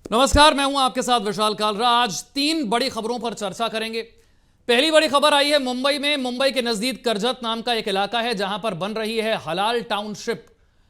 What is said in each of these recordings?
नमस्कार, मैं हूं आपके साथ विशाल कालरा। आज तीन बड़ी खबरों पर चर्चा करेंगे। पहली बड़ी खबर आई है मुंबई में। मुंबई के नजदीक करजत नाम का एक इलाका है जहां पर बन रही है हलाल टाउनशिप।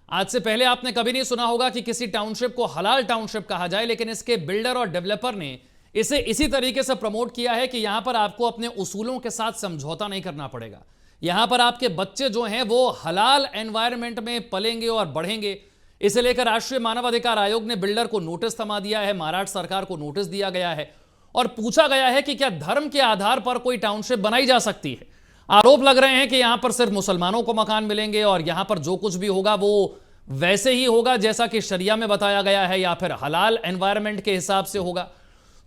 आज से पहले आपने कभी नहीं सुना होगा कि किसी टाउनशिप को हलाल टाउनशिप कहा जाए, लेकिन इसके बिल्डर और डेवलपर ने इसे इसी तरीके से प्रमोट किया है कि यहां पर आपको अपने उसूलों के साथ समझौता नहीं करना पड़ेगा। यहां पर आपके बच्चे जो हैं वो हलाल एनवायरमेंट में पलेंगे और बढ़ेंगे। इसे लेकर राष्ट्रीय मानवाधिकार आयोग ने बिल्डर को नोटिस थमा दिया है, महाराष्ट्र सरकार को नोटिस दिया गया है और पूछा गया है कि क्या धर्म के आधार पर कोई टाउनशिप बनाई जा सकती है। आरोप लग रहे हैं कि यहां पर सिर्फ मुसलमानों को मकान मिलेंगे और यहां पर जो कुछ भी होगा वो वैसे ही होगा जैसा कि शरिया में बताया गया है या फिर हलाल एनवायरमेंट के हिसाब से होगा।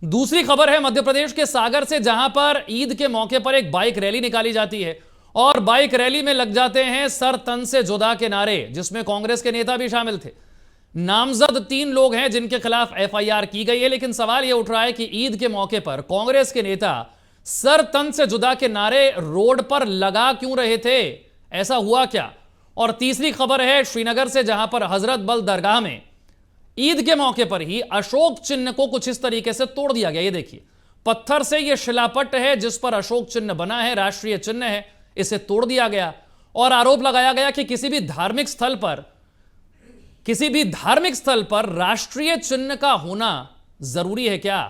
दूसरी खबर है मध्य प्रदेश के सागर से, जहां पर ईद के मौके पर एक बाइक रैली निकाली जाती है और बाइक रैली में लग जाते हैं सर तन से जुदा के नारे, जिसमें कांग्रेस के नेता भी शामिल थे। नामजद 3 लोग हैं जिनके खिलाफ एफआईआर की गई है, लेकिन सवाल यह उठ रहा है कि ईद के मौके पर कांग्रेस के नेता सर तन से जुदा के नारे रोड पर लगा क्यों रहे थे, ऐसा हुआ क्या। और तीसरी खबर है श्रीनगर से, जहां पर हजरत बल दरगाह में ईद के मौके पर ही अशोक चिन्ह को कुछ इस तरीके से तोड़ दिया गया। ये देखिए, पत्थर से यह शिलापट्ट है जिस पर अशोक चिन्ह बना है, राष्ट्रीय चिन्ह है, इसे तोड़ दिया गया और आरोप लगाया गया कि किसी भी धार्मिक स्थल पर राष्ट्रीय चिन्ह का होना जरूरी है क्या।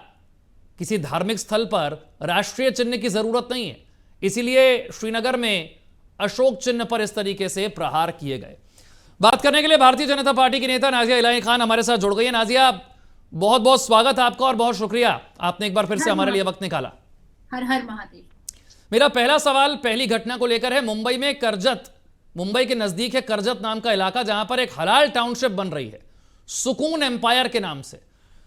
किसी धार्मिक स्थल पर राष्ट्रीय चिन्ह की जरूरत नहीं है, इसीलिए श्रीनगर में अशोक चिन्ह पर इस तरीके से प्रहार किए गए। बात करने के लिए भारतीय जनता पार्टी की नेता नाजिया इलाही खान हमारे साथ जुड़ गई है। नाजिया, बहुत बहुत स्वागत आपका और बहुत शुक्रिया, आपने एक बार फिर से हमारे लिए वक्त निकाला। हर हर महादेव। मेरा पहला सवाल पहली घटना को लेकर है। मुंबई में करजत, मुंबई के नजदीक है करजत नाम का इलाका, जहां पर एक हलाल टाउनशिप बन रही है सुकून एम्पायर के नाम से,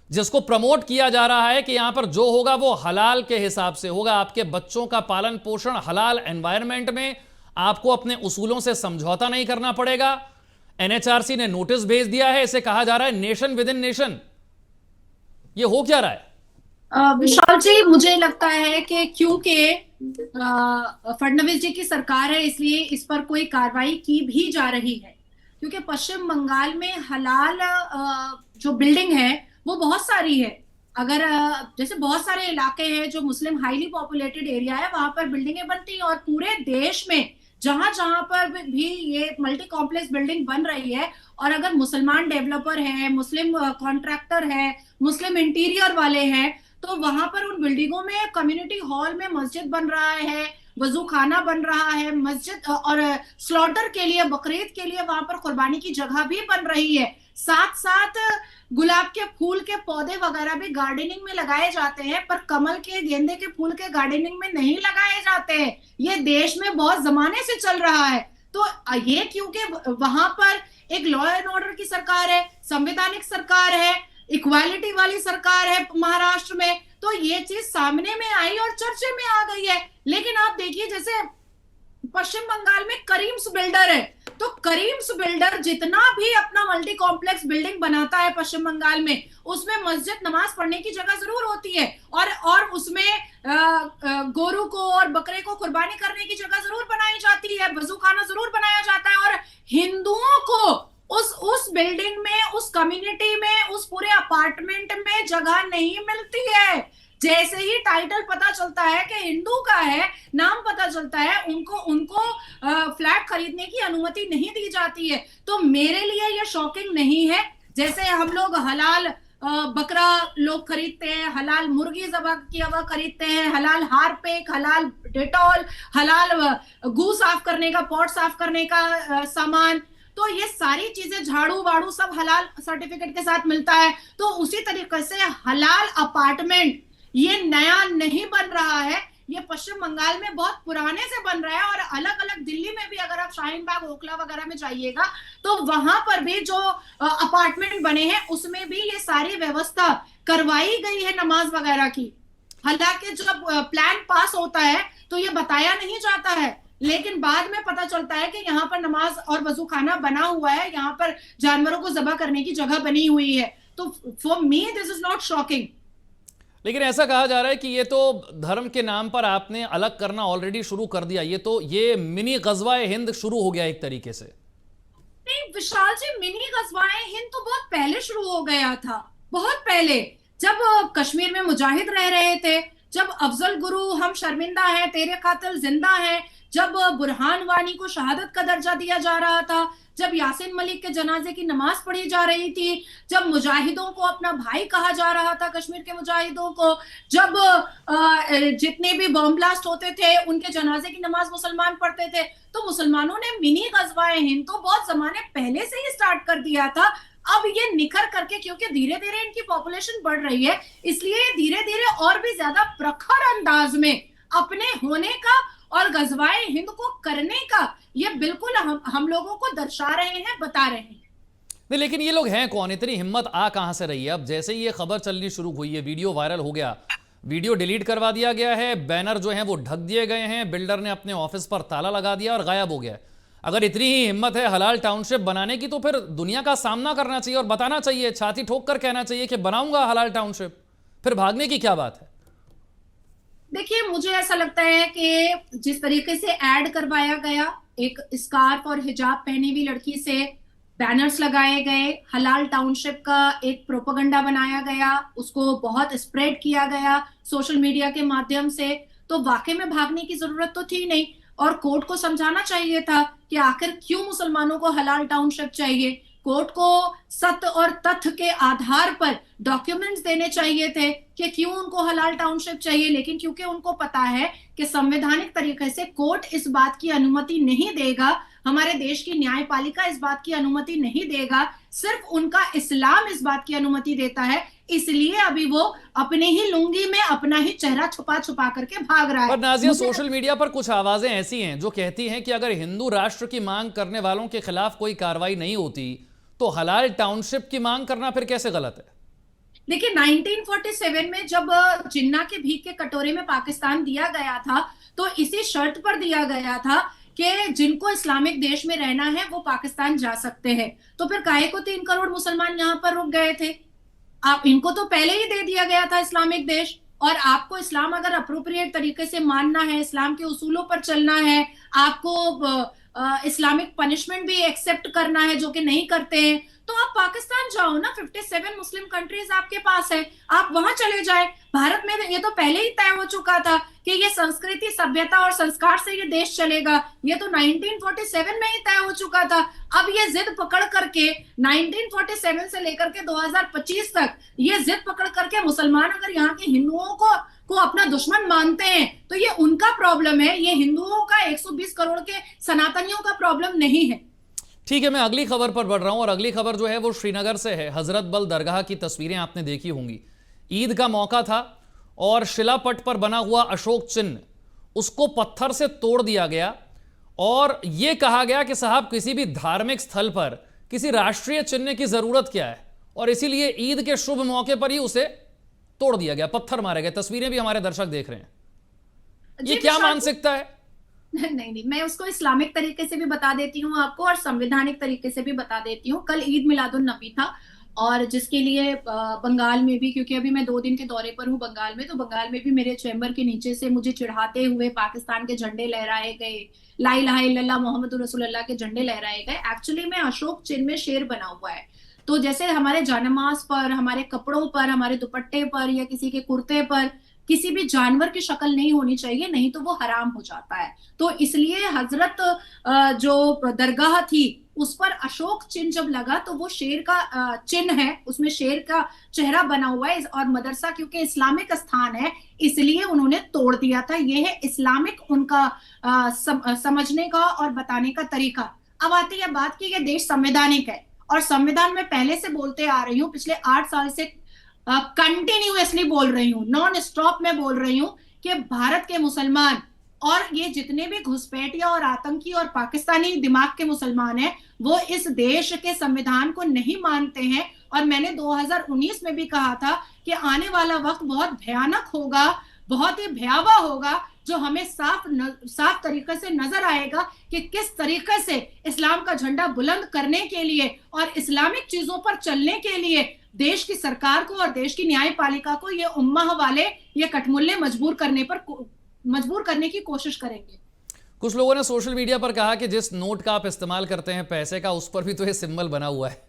जिसको प्रमोट किया जा रहा है कि यहां पर जो होगा वो हलाल के हिसाब से होगा। आपके बच्चों का पालन पोषण हलाल एनवायरमेंट में, आपको अपने उसूलों से समझौता नहीं करना पड़ेगा। एनएचआरसी ने नोटिस भेज दिया है, इसे कहा जा रहा है नेशन विद इन नेशन। ये हो क्या रहा है? विशाल जी, मुझे लगता है कि क्योंकि फडणवीस जी की सरकार है इसलिए इस पर कोई कार्रवाई की भी जा रही है, क्योंकि पश्चिम बंगाल में हलाल जो बिल्डिंग है वो बहुत सारी है। अगर जैसे बहुत सारे इलाके हैं जो मुस्लिम हाईली पॉपुलेटेड एरिया है, वहां पर बिल्डिंगें बनती हैं और पूरे देश में जहां जहां पर भी ये मल्टी कॉम्प्लेक्स बिल्डिंग बन रही है और अगर मुसलमान डेवलपर है, मुस्लिम कॉन्ट्रैक्टर है, मुस्लिम इंटीरियर वाले हैं, तो वहां पर उन बिल्डिंगों में कम्युनिटी हॉल में मस्जिद बन रहा है, वजू खाना बन रहा है, मस्जिद और स्लॉटर के लिए, बकरीद के लिए वहां पर कुर्बानी की जगह भी बन रही है। साथ साथ गुलाब के फूल के पौधे वगैरह भी गार्डनिंग में लगाए जाते हैं, पर कमल के, गेंदे के फूल के गार्डनिंग में नहीं लगाए जाते हैं। ये देश में बहुत जमाने से चल रहा है। तो ये क्योंकि वहां पर एक लॉ एंड ऑर्डर की सरकार है, संवैधानिक सरकार है, इक्वालिटी वाली सरकार है महाराष्ट्र में, तो ये चीज सामने में आई और चर्चे में आ गई है। लेकिन आप देखिए, जैसे पश्चिम बंगाल में करीम्स बिल्डर है, तो करीम्स बिल्डर जितना भी अपना मल्टी कॉम्प्लेक्स बिल्डिंग बनाता है पश्चिम बंगाल में, उसमें मस्जिद, नमाज पढ़ने की जगह जरूर होती है और उसमें गोरू को और बकरे को कुर्बानी करने की जगह जरूर बनाई जाती है, वजू खाना जरूर बनाया जाता है। और हिंदुओं को उस बिल्डिंग में, उस कम्युनिटी में, उस पूरे अपार्टमेंट में जगह नहीं मिलती है। जैसे ही टाइटल पता चलता है कि हिंदू का है, नाम पता चलता है, उनको फ्लैट खरीदने की अनुमति नहीं दी जाती है। तो मेरे लिए ये शॉकिंग नहीं है। जैसे हम लोग हलाल बकरा लोग खरीदते हैं, हलाल मुर्गी ज़बह की हुआ खरीदते हैं, हलाल हारपिक, हलाल डेटॉल, हलाल गू साफ करने का, पॉट साफ करने का सामान, तो ये सारी चीजें, झाड़ू वाड़ू सब हलाल सर्टिफिकेट के साथ मिलता है। तो उसी तरीके से हलाल अपार्टमेंट ये नया नहीं बन रहा है, ये पश्चिम बंगाल में बहुत पुराने से बन रहा है। और अलग अलग दिल्ली में भी अगर आप शाहीन बाग, ओखला वगैरह में जाइएगा तो वहां पर भी जो अपार्टमेंट बने हैं उसमें भी ये सारी व्यवस्था करवाई गई है नमाज वगैरह की। हालांकि जब प्लान पास होता है तो ये बताया नहीं जाता है, लेकिन बाद में पता चलता है कि यहाँ पर नमाज और वजू खाना बना हुआ है, यहाँ पर जानवरों को ज़बह करने की जगह बनी हुई है। तो for me this is not shocking. लेकिन ऐसा कहा जा रहा है कि ये तो धर्म के नाम पर आपने अलग करना ऑलरेडी शुरू कर दिया, ये मिनी गजवाए हिंद शुरू हो गया एक तरीके से। नहीं विशाल जी, मिनी गजवाए हिंद तो बहुत पहले शुरू हो गया था, बहुत पहले। जब कश्मीर में मुजाहिद रह रहे थे, जब अफजल गुरु हम शर्मिंदा हैं तेरे कातिल जिंदा हैं, जब बुरहान वानी को शहादत का दर्जा दिया जा रहा था, जब यासीन मलिक के जनाजे की नमाज पढ़ी जा रही थी, जब मुजाहिदों को अपना भाई कहा जा रहा था, कश्मीर के मुजाहिदों को, जब जितने भी बॉम्ब ब्लास्ट होते थे उनके जनाजे की नमाज मुसलमान पढ़ते थे, तो मुसलमानों ने मिनी गजवाए हिंद तो बहुत जमाने पहले से ही स्टार्ट कर दिया था। अब ये निखर करके, क्योंकि धीरे धीरे इनकी पॉपुलेशन बढ़ रही है, इसलिए ये धीरे धीरे और भी ज्यादा प्रखर अंदाज में अपने होने का और गजवाए हिंद को करने का ये बिल्कुल हम लोगों को दर्शा रहे हैं, बता रहे हैं। नहीं, लेकिन ये लोग हैं कौन? इतनी हिम्मत आ कहां से रही है? अब जैसे ही ये खबर चलनी शुरू हुई है, वीडियो वायरल हो गया, वीडियो डिलीट करवा दिया गया है, बैनर जो हैं वो ढक दिए गए हैं, बिल्डर ने अपने ऑफिस पर ताला लगा दिया और गायब हो गया है। अगर इतनी ही हिम्मत है हलाल टाउनशिप बनाने की, तो फिर दुनिया का सामना करना चाहिए और बताना चाहिए, छाती ठोक कर कहना चाहिए कि बनाऊंगा हलाल टाउनशिप। फिर भागने की क्या बात है? देखिए, मुझे ऐसा लगता है कि जिस तरीके से ऐड करवाया गया, एक स्कार्फ और हिजाब पहनी हुई लड़की से बैनर्स लगाए गए, हलाल टाउनशिप का एक प्रोपेगेंडा बनाया गया, उसको बहुत स्प्रेड किया गया सोशल मीडिया के माध्यम से, तो वाकई में भागने की जरूरत तो थी नहीं। और कोर्ट को समझाना चाहिए था कि आखिर क्यों मुसलमानों को हलाल टाउनशिप चाहिए। कोर्ट को सत्य और तथ्य के आधार पर डॉक्यूमेंट्स देने चाहिए थे कि क्यों उनको हलाल टाउनशिप चाहिए, लेकिन क्योंकि उनको पता है कि संवैधानिक तरीके से कोर्ट इस बात की अनुमति नहीं देगा, हमारे देश की न्यायपालिका इस बात की अनुमति नहीं देगा, सिर्फ उनका इस्लाम इस बात की अनुमति देता है, इसलिए अभी वो अपने ही लुंगी में अपना ही चेहरा छुपा छुपा करके भाग रहा है। पर नाज़िया, सोशल मीडिया पर कुछ आवाजें ऐसी हैं जो कहती हैं कि अगर हिंदू राष्ट्र की मांग करने वालों के खिलाफ कोई कार्रवाई नहीं होती तो हलाल टाउनशिप की मांग करना फिर कैसे गलत है? देखिए, 1947 में जब जिन्ना के भीख के कटोरे में पाकिस्तान दिया गया था, तो इसी शर्त पर दिया गया था कि जिनको इस्लामिक देश में रहना है वो पाकिस्तान जा सकते हैं। तो फिर काहे को 3 करोड़ मुसलमान यहाँ पर रुक गए थे? आप इनको तो पहले ही दे दिया गया था इस्लामिक देश, और आपको इस्लाम अगर अप्रोप्रिएट तरीके से मानना है, इस्लाम के उसूलों पर चलना है, आपको इस्लामिक पनिशमेंट भी एक्सेप्ट करना है, जो कि नहीं करते हैं, तो आप पाकिस्तान जाओ ना। 57 मुस्लिम कंट्रीज आपके पास है, आप वहां चले जाए। भारत में ये तो पहले ही तय हो चुका था कि ये संस्कृति, सभ्यता और संस्कार से ये देश चलेगा, ये तो 1947 में ही तय हो चुका था। अब ये जिद पकड़ करके 1947 से लेकर के 2025 तक ये जिद पकड़ करके मुसलमान अगर यहाँ के हिंदुओं को अपना दुश्मन मानते हैं तो ये उनका प्रॉब्लम है, ये हिंदुओं का 120 करोड़ के सनातनियों का प्रॉब्लम नहीं है। ठीक है, मैं अगली खबर पर बढ़ रहा हूं और अगली खबर जो है वो श्रीनगर से है। हजरत बल दरगाह की तस्वीरें आपने देखी होंगी। ईद का मौका था और शिलापट पर बना हुआ अशोक चिन्ह, उसको पत्थर से तोड़ दिया गया और यह कहा गया कि साहब किसी भी धार्मिक स्थल पर किसी राष्ट्रीय चिन्ह की जरूरत क्या है, और इसीलिए ईद के शुभ मौके पर ही उसे तोड़ दिया गया, पत्थर मारे गए। तस्वीरें भी हमारे दर्शक देख रहे हैं। ये क्या मानसिकता है? नहीं, मैं उसको इस्लामिक तरीके से भी बता देती हूँ आपको और संवैधानिक तरीके से भी बता देती हूँ। कल ईद मिलादुन नबी था और जिसके लिए बंगाल में भी, क्योंकि अभी मैं 2 दिन के दौरे पर हूँ बंगाल में, तो बंगाल में भी मेरे चैम्बर के नीचे से मुझे चिढ़ाते हुए पाकिस्तान के झंडे लहराए गए, ला इलाहा इल्लल्लाह मोहम्मद रसूलुल्लाह के झंडे लहराए गए। एक्चुअली में अशोक चिन्ह में शेर बना हुआ है, तो जैसे हमारे जानमाज पर, हमारे कपड़ों पर, हमारे दुपट्टे पर या किसी के कुर्ते पर किसी भी जानवर की शक्ल नहीं होनी चाहिए, नहीं तो वो हराम हो जाता है। तो इसलिए हजरत जो दरगाह थी उस पर अशोक चिन्ह जब लगा तो वो शेर का चिन्ह है, उसमें शेर का चेहरा बना हुआ है, और मदरसा क्योंकि इस्लामिक स्थान है इसलिए उन्होंने तोड़ दिया था। ये है इस्लामिक उनका समझने का और बताने का तरीका। अब आती है बात की ये देश संवैधानिक है, और संविधान में पहले से बोलते आ रही हूँ, पिछले 8 साल से कंटिन्यूअसली बोल रही हूँ, नॉन स्टॉप में बोल रही हूँ कि भारत के मुसलमान और ये जितने भी घुसपैठिया और आतंकी और पाकिस्तानी दिमाग के मुसलमान हैं वो इस देश के संविधान को नहीं मानते हैं। और मैंने 2019 में भी कहा था कि आने वाला वक्त बहुत भयानक होगा, बहुत ही भयावह होगा, जो हमें साफ तरीके से नजर आएगा कि किस तरीके से इस्लाम का झंडा बुलंद करने के लिए और इस्लामिक चीजों पर चलने के लिए देश की सरकार को और देश की न्यायपालिका को ये उम्मह वाले ये कठमुल्ले मजबूर करने की कोशिश करेंगे। कुछ लोगों ने सोशल मीडिया पर कहा कि जिस नोट का आप इस्तेमाल करते हैं पैसे का, उस पर भी तो ये सिंबल बना हुआ है।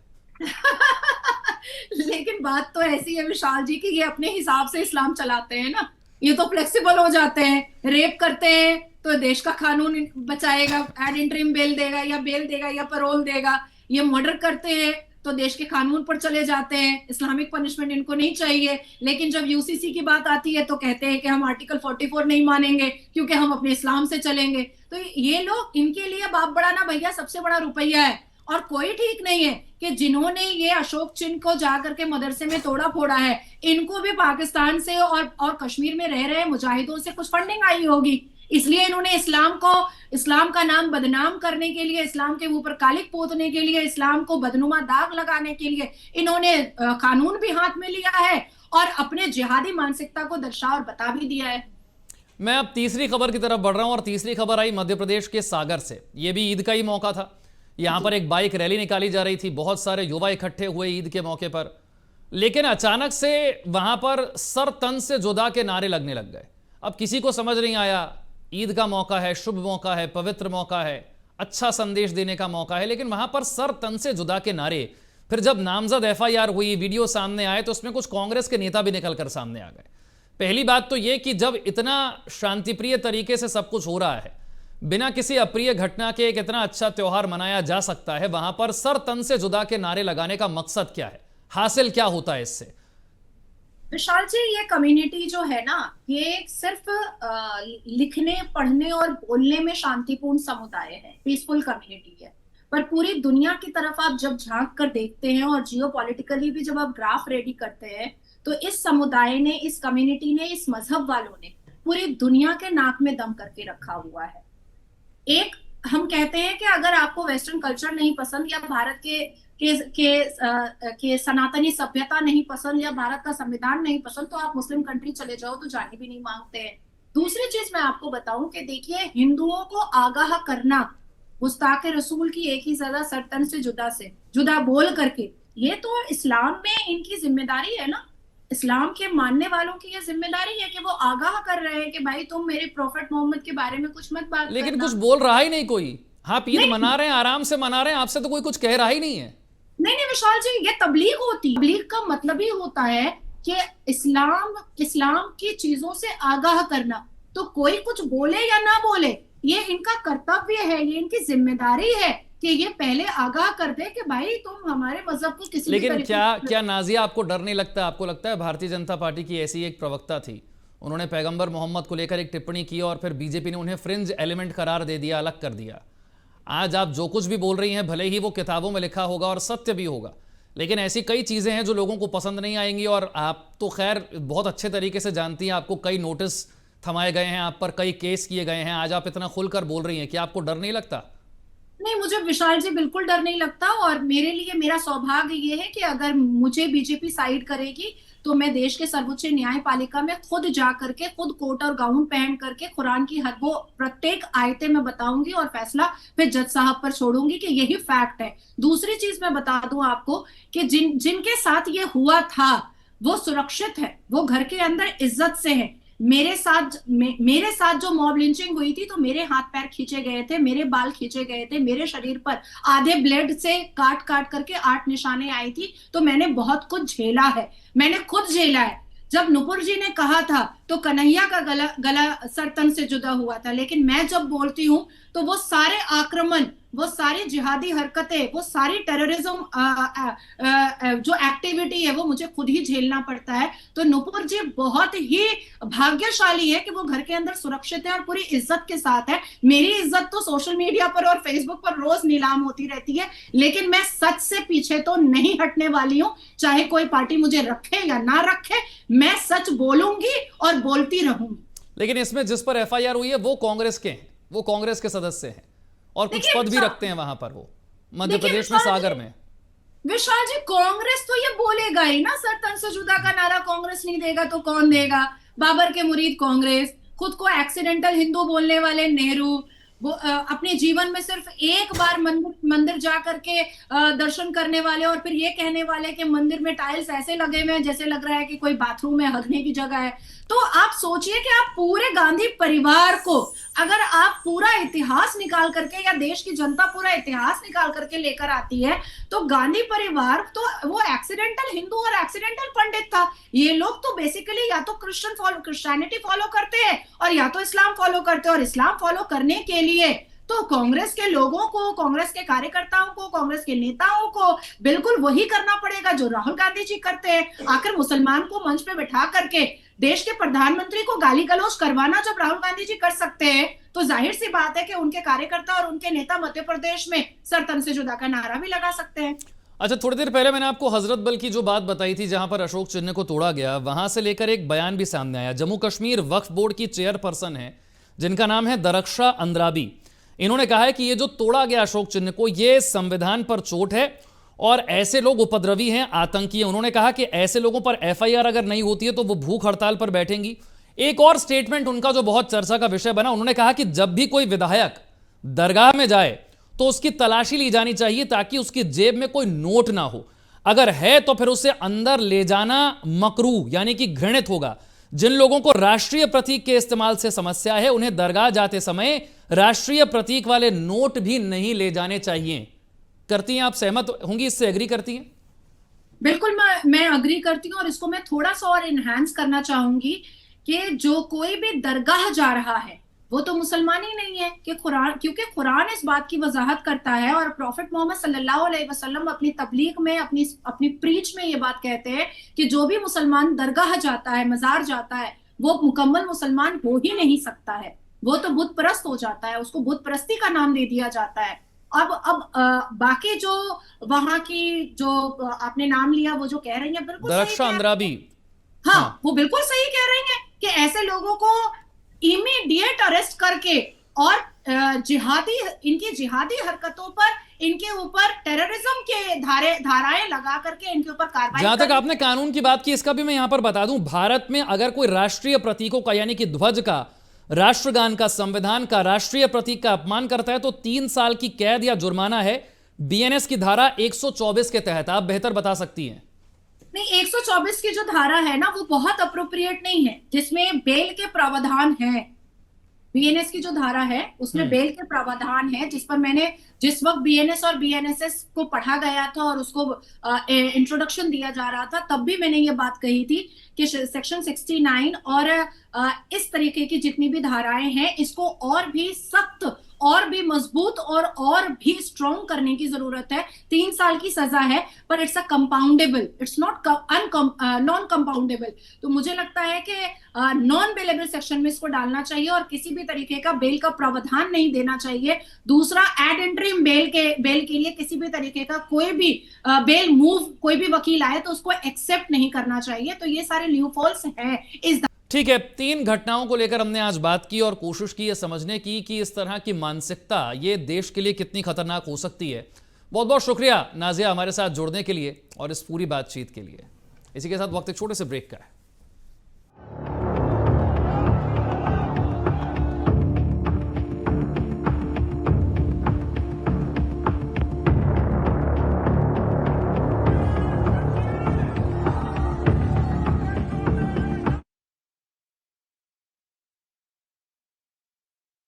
लेकिन बात तो ऐसी है विशाल जी कि ये अपने हिसाब से इस्लाम चलाते हैं ना, ये तो फ्लेक्सिबल हो जाते हैं। रेप करते हैं तो देश का कानून बचाएगा, एड इंटरिम बेल देगा या बेल देगा या पैरोल देगा। ये मर्डर करते हैं तो देश के कानून पर चले जाते हैं, इस्लामिक पनिशमेंट इनको नहीं चाहिए। लेकिन जब यूसीसी की बात आती है तो कहते हैं कि हम आर्टिकल 44 नहीं मानेंगे क्योंकि हम अपने इस्लाम से चलेंगे। तो ये लोग, इनके लिए बाप बड़ा ना भैया सबसे बड़ा रुपया है। और कोई ठीक नहीं है कि जिन्होंने ये अशोक चिन्ह को जाकर के मदरसे में तोड़ा फोड़ा है, इनको भी पाकिस्तान से और कश्मीर में रह रहे मुजाहिदों से कुछ फंडिंग आई होगी, इसलिए इन्होंने इस्लाम का नाम बदनाम करने के लिए, इस्लाम के ऊपर कालिक पोतने के लिए, इस्लाम को बदनुमा दाग लगाने के लिए इन्होंने कानून भी हाथ में लिया है और अपने जिहादी मानसिकता को दर्शा और बता भी दिया है। मैं अब तीसरी खबर की तरफ बढ़ रहा हूं और तीसरी खबर आई मध्य प्रदेश के सागर से। यह भी ईद का ही मौका था। यहां पर एक बाइक रैली निकाली जा रही थी, बहुत सारे युवा इकट्ठे हुए ईद के मौके पर, लेकिन अचानक से वहां पर सर तन से जुदा के नारे लगने लग गए। अब किसी को समझ नहीं आया, ईद का मौका है, शुभ मौका है, पवित्र मौका है, अच्छा संदेश देने का मौका है, लेकिन वहां पर सर तन से जुदा के नारे। फिर जब नामजद एफआईआर हुई, वीडियो सामने आए, तो उसमें कुछ कांग्रेस के नेता भी निकलकर सामने आ गए। पहली बात तो यह कि जब इतना शांतिप्रिय तरीके से सब कुछ हो रहा है, बिना किसी अप्रिय घटना के एक इतना अच्छा त्योहार मनाया जा सकता है, वहां पर सर तन से जुदा के नारे लगाने का मकसद क्या है, हासिल क्या होता है इससे? विशाल जी, ये कम्युनिटी जो है ना, ये सिर्फ लिखने, पढ़ने और बोलने में शांतिपूर्ण समुदाय है, पीसफुल कम्युनिटी है। पर पूरी दुनिया की तरफ आप जब झांक कर देखते हैं और जियोपॉलिटिकली भी जब आप ग्राफ रेडी करते हैं, तो इस समुदाय ने, इस कम्युनिटी ने, इस मजहब वालों ने पूरी दुनिया के नाक में दम करके रखा हुआ है। एक हम कहते हैं कि अगर आपको वेस्टर्न कल्चर नहीं पसंद या भारत के सनातनी सभ्यता नहीं पसंद या भारत का संविधान नहीं पसंद, तो आप मुस्लिम कंट्री चले जाओ तो जाने भी नहीं मांगते हैं। दूसरी चीज मैं आपको बताऊं कि देखिए, हिंदुओं को आगाह करना, गुस्ताखे रसूल की एक ही सजा, सरतन से जुदा बोल करके, ये तो इस्लाम में इनकी जिम्मेदारी है ना। इस्लाम के मानने वालों की ये जिम्मेदारी है कि वो आगाह कर रहे हैं कि भाई तुम मेरे प्रॉफेट मोहम्मद के बारे में कुछ मत बात लेकिन करना। कुछ बोल रहा ही नहीं कोई। आप ईद मना रहे हैं, आराम से मना रहे हैं, आपसे तो कोई कुछ कह रहा ही नहीं है। नहीं विशाल जी, ये तबलीग होती है। तबलीग का मतलब ही होता है कि इस्लाम की चीजों से आगाह करना। तो कोई कुछ बोले या ना बोले, ये इनका कर्तव्य है, ये इनकी जिम्मेदारी है कि ये पहले आगाह कर दे कि भाई तुम हमारे मजहब को किसी लेकिन क्या नाजिया, आपको डर नहीं लगता? आपको लगता है भारतीय जनता पार्टी की ऐसी एक प्रवक्ता थी, उन्होंने पैगंबर मोहम्मद को लेकर एक टिप्पणी की और फिर बीजेपी ने उन्हें फ्रिंज एलिमेंट करार दे दिया, अलग कर दिया। आज आप जो कुछ भी बोल रही हैं, भले ही वो किताबों में लिखा होगा और सत्य भी होगा, लेकिन ऐसी कई चीजें हैं जो लोगों को पसंद नहीं आएंगी। और आप तो खैर बहुत अच्छे तरीके से जानती हैं, आपको कई नोटिस थमाए गए हैं, आप पर कई केस किए गए हैं, आज आप इतना खुलकर बोल रही हैं कि आपको डर नहीं लगता? नहीं, मुझे विशाल जी बिल्कुल डर नहीं लगता। और मेरे लिए मेरा सौभाग्य ये है कि अगर मुझे बीजेपी साइड करेगी तो मैं देश के सर्वोच्च न्यायपालिका में खुद जा करके, खुद कोट और गाउन पहन करके कुरान की हर वो प्रत्येक आयतें मैं बताऊंगी और फैसला फिर जज साहब पर छोड़ूंगी कि यही फैक्ट है। दूसरी चीज मैं बता दूं आपको कि जिनके साथ ये हुआ था वो सुरक्षित है, वो घर के अंदर इज्जत से है। मेरे साथ जो मॉब लिंचिंग हुई थी तो मेरे हाथ पैर खींचे गए थे, मेरे बाल खींचे गए थे, मेरे शरीर पर आधे ब्लेड से काट काट करके 8 निशाने आई थी। तो मैंने बहुत कुछ झेला है, मैंने खुद झेला है। जब नुपुर जी ने कहा था तो कन्हैया का गला सरतन से जुदा हुआ था, लेकिन मैं जब बोलती हूँ तो वो सारे आक्रमण, वो सारी जिहादी हरकतें, वो सारी टेररिज्म जो एक्टिविटी है वो मुझे खुद ही झेलना पड़ता है। तो नुपुर जी बहुत ही भाग्यशाली है कि वो घर के अंदर सुरक्षित है और पूरी इज्जत के साथ है। मेरी इज्जत तो सोशल मीडिया पर और फेसबुक पर रोज नीलाम होती रहती है, लेकिन मैं सच से पीछे तो नहीं हटने वाली हूँ। चाहे कोई पार्टी मुझे रखे या ना रखे, मैं सच बोलूंगी और बोलती रहूंगी। लेकिन इसमें जिस पर एफआईआर हुई है वो कांग्रेस के हैं, वो कांग्रेस के सदस्य हैं और कुछ पद भी रखते हैं वहां पर, वो मध्य प्रदेश में सागर में। विशाल जी, कांग्रेस तो ये बोलेगा ही ना, सर तन से जुदा का नारा कांग्रेस नहीं देगा तो कौन देगा? बाबर के मुरीद कांग्रेस, खुद को एक्सीडेंटल हिंदू बोलने वाले नेहरू, वो अपने जीवन में सिर्फ एक बार मंदिर जा करके दर्शन करने वाले, और फिर ये कहने वाले कि मंदिर में टाइल्स ऐसे लगे हुए हैं जैसे लग रहा है कि कोई बाथरूम में हगने की जगह है। तो आप सोचिए कि आप पूरे गांधी परिवार को, अगर आप पूरा इतिहास निकाल करके, या देश की जनता पूरा इतिहास निकाल करके लेकर आती है, तो गांधी परिवार तो वो एक्सीडेंटल हिंदू और एक्सीडेंटल पंडित था। ये लोग तो बेसिकली या तो क्रिश्चियनिटी फॉलो करते हैं और या तो इस्लाम फॉलो करते हैं, और इस्लाम फॉलो करने के लिए तो कांग्रेस के लोगों को, कांग्रेस के कार्यकर्ताओं को, कांग्रेस के नेताओं को बिल्कुल वही करना पड़ेगा जो राहुल गांधी जी करते हैं। आखिर मुसलमान को मंच पे बैठा करके देश के प्रधानमंत्री को गाली गलौज करवाना जब राहुल गांधी जी कर सकते हैं, तो जाहिर सी बात है कि उनके कार्यकर्ता और उनके नेता मध्य प्रदेश में सर तन से जुदा का नारा भी लगा सकते हैं। अच्छा, थोड़ी देर पहले मैंने आपको हजरत बल की जो बात बताई थी, जहां पर अशोक चिन्ह को तोड़ा गया, वहां से लेकर एक बयान भी सामने आया। जम्मू कश्मीर वक्फ बोर्ड की चेयरपर्सन है जिनका नाम है दरक्षा अंद्राबी। इन्होंने कहा है कि ये जो तोड़ा गया अशोक चिन्ह को, ये संविधान पर चोट है और ऐसे लोग उपद्रवी हैं, आतंकी हैं। उन्होंने कहा कि ऐसे लोगों पर एफआईआर अगर नहीं होती है तो वो भूख हड़ताल पर बैठेंगी। एक और स्टेटमेंट उनका जो बहुत चर्चा का विषय बना, उन्होंने कहा कि जब भी कोई विधायक दरगाह में जाए तो उसकी तलाशी ली जानी चाहिए ताकि उसकी जेब में कोई नोट ना हो, अगर है तो फिर उसे अंदर ले जाना मकरूह यानी कि घृणित होगा। जिन लोगों को राष्ट्रीय प्रतीक के इस्तेमाल से समस्या है, उन्हें दरगाह जाते समय राष्ट्रीय प्रतीक वाले नोट भी नहीं ले जाने चाहिए। करती हैं आप, सहमत होंगी इससे, एग्री करती हैं? बिल्कुल, मैं अग्री करती हूँ, और इसको मैं थोड़ा सा और इनहैंस करना चाहूंगी कि जो कोई भी दरगाह जा रहा है वो तो मुसलमान ही नहीं है, कि कुरान, क्योंकि कुरान इस बात की वजाहत करता है, और प्रॉफिट मोहम्मद सल्लल्लाहु अलैहि वसल्लम अपनी तबलीग में, अपनी प्रीच में ये बात कहते हैं कि जो भी मुसलमान दरगाह जाता है, मजार जाता है, वो मुकम्मल मुसलमान हो ही नहीं सकता है, वो तो बुत परस्त हो जाता है, उसको बुत परस्ती का नाम दे दिया जाता है। अब बाकी जो वहां की जो आपने नाम लिया, वो जो कह रही है बिल्कुल दरक्षा अंद्राबी, हाँ, वो बिल्कुल सही कह रही हैं कि ऐसे लोगों को इमीडिएट अरेस्ट करके और इनकी जिहादी हरकतों पर, इनके ऊपर टेररिज्म के धाराएं लगा करके इनके ऊपर कार्रवाई। जहां तक आपने कानून की बात की, इसका भी मैं यहां पर बता दूं, भारत में अगर कोई राष्ट्रीय प्रतीकों का यानी कि ध्वज का, राष्ट्रगान का, संविधान का, राष्ट्रीय प्रतीक का अपमान करता है तो 3 साल की कैद या जुर्माना है, बीएनएस की धारा 124 के तहत। आप बेहतर बता सकती हैं। नहीं, 124 की जो धारा है ना, वो बहुत अप्रोप्रिएट नहीं है, जिसमें बेल के प्रावधान है। बीएनएस की जो धारा है उसमें बेल के प्रावधान है, जिस पर मैंने जिस वक्त बीएनएस और बीएनएसएस को पढ़ा गया था और उसको इंट्रोडक्शन दिया जा रहा था, तब भी मैंने ये बात कही थी कि सेक्शन 69 और इस तरीके की जितनी भी धाराएं हैं, इसको और भी सख्त, और भी मजबूत और भी स्ट्रॉन्ग करने की जरूरत है। 3 साल की सजा है, पर it's a compoundable, it's not non compoundable. तो मुझे लगता है कि नॉन बेलेबल सेक्शन में इसको डालना चाहिए और किसी भी तरीके का बेल का प्रावधान नहीं देना चाहिए। दूसरा, एड इंटरिम बेल के लिए किसी भी तरीके का कोई भी बेल मूव कोई भी वकील आए तो उसको एक्सेप्ट नहीं करना चाहिए। तो ये सारे लूपहोल्स हैं इस। ठीक है, 3 घटनाओं को लेकर हमने आज बात की और कोशिश की है समझने की कि इस तरह की मानसिकता ये देश के लिए कितनी खतरनाक हो सकती है। बहुत बहुत शुक्रिया नाजिया हमारे साथ जुड़ने के लिए और इस पूरी बातचीत के लिए। इसी के साथ वक्त एक छोटे से ब्रेक का है।